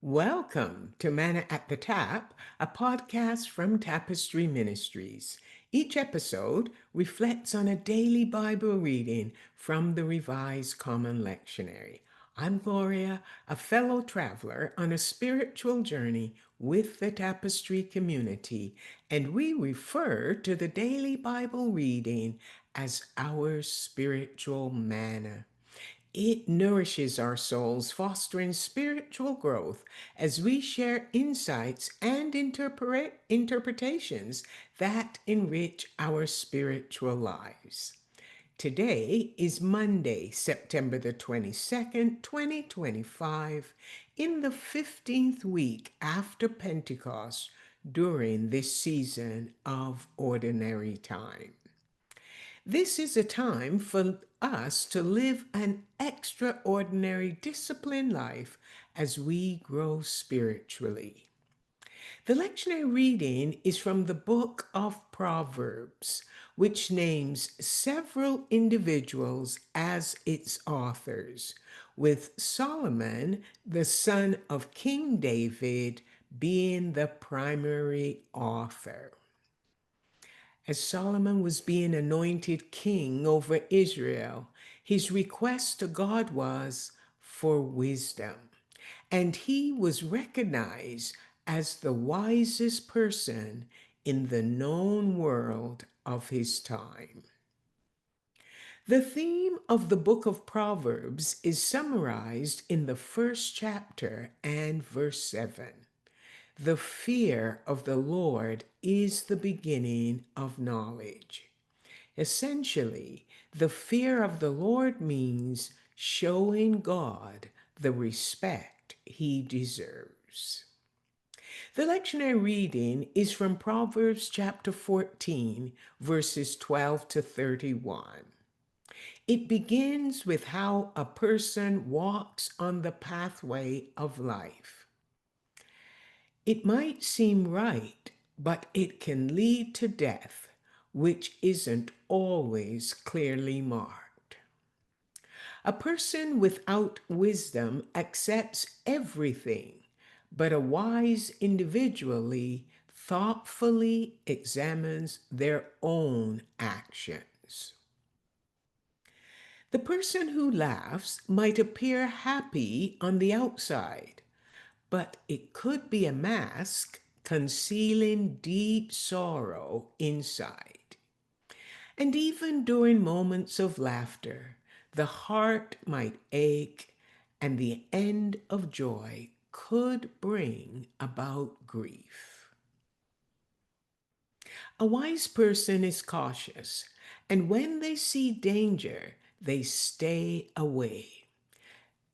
Welcome to Manna at the Tap, a podcast from Tapestry Ministries. Each episode reflects on a daily Bible reading from the Revised Common Lectionary. I'm Gloria, a fellow traveler on a spiritual journey with the Tapestry community, and we refer to the daily Bible reading as our spiritual manna. It nourishes our souls, fostering spiritual growth as we share insights and interpretations that enrich our spiritual lives. Today is Monday, September the 22nd, 2025, in the 15th week after Pentecost during this season of ordinary time. This is a time for us to live an extraordinary disciplined life as we grow spiritually. The lectionary reading is from the book of Proverbs, which names several individuals as its authors, with Solomon, the son of King David, being the primary author. As Solomon was being anointed king over Israel, his request to God was for wisdom, and he was recognized as the wisest person in the known world of his time. The theme of the book of Proverbs is summarized in the first chapter and verse 7. The fear of the Lord is the beginning of knowledge. Essentially, the fear of the Lord means showing God the respect he deserves. The lectionary reading is from Proverbs chapter 14, verses 12 to 31. It begins with how a person walks on the pathway of life. It might seem right, but it can lead to death, which isn't always clearly marked. A person without wisdom accepts everything, but a wise individually thoughtfully examines their own actions. The person who laughs might appear happy on the outside, but it could be a mask concealing deep sorrow inside. And even during moments of laughter, the heart might ache and the end of joy could bring about grief. A wise person is cautious, and when they see danger, they stay away.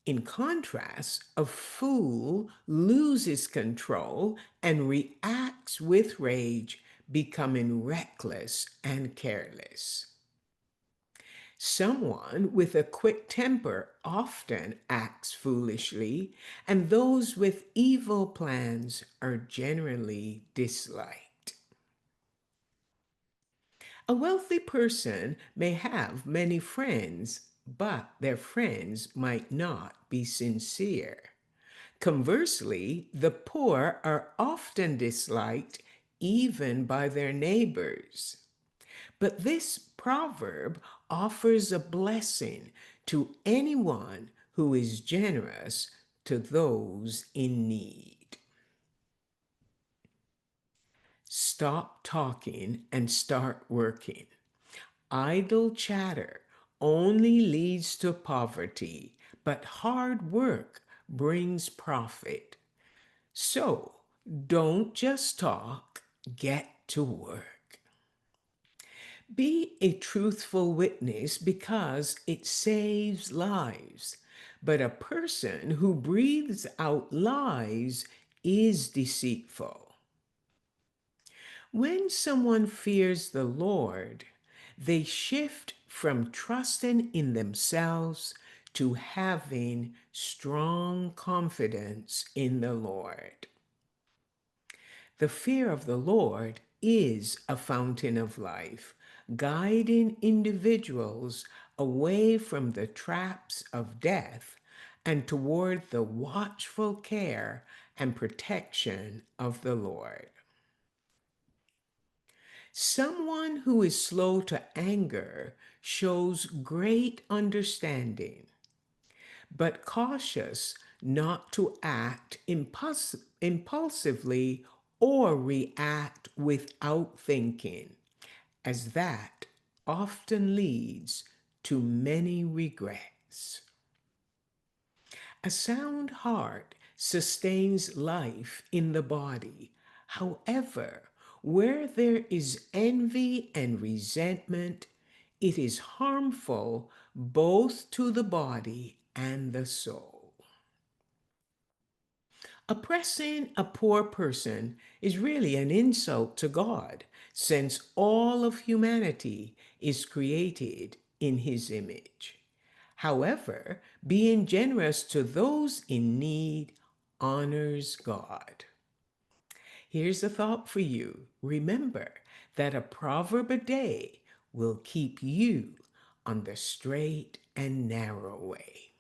In contrast, a fool loses control and reacts with rage, becoming reckless and careless. Someone with a quick temper often acts foolishly, and those with evil plans are generally disliked. A wealthy person may have many friends, but their friends might not be sincere. Conversely, the poor are often disliked even by their neighbors. But this proverb offers a blessing to anyone who is generous to those in need. Stop talking and start working. Idle chatter only leads to poverty, but hard work brings profit. So don't just talk, get to work. Be a truthful witness because it saves lives. But a person who breathes out lies is deceitful. When someone fears the Lord, they shift from trusting in themselves to having strong confidence in the Lord. The fear of the Lord is a fountain of life, guiding individuals away from the traps of death and toward the watchful care and protection of the Lord. Someone who is slow to anger shows great understanding, but cautious not to act impulsively or react without thinking, as that often leads to many regrets. A sound heart sustains life in the body. However, where there is envy and resentment, it is harmful both to the body and the soul. Oppressing a poor person is really an insult to God, since all of humanity is created in his image. However, being generous to those in need honors God. Here's a thought for you. Remember that a proverb a day will keep you on the straight and narrow way.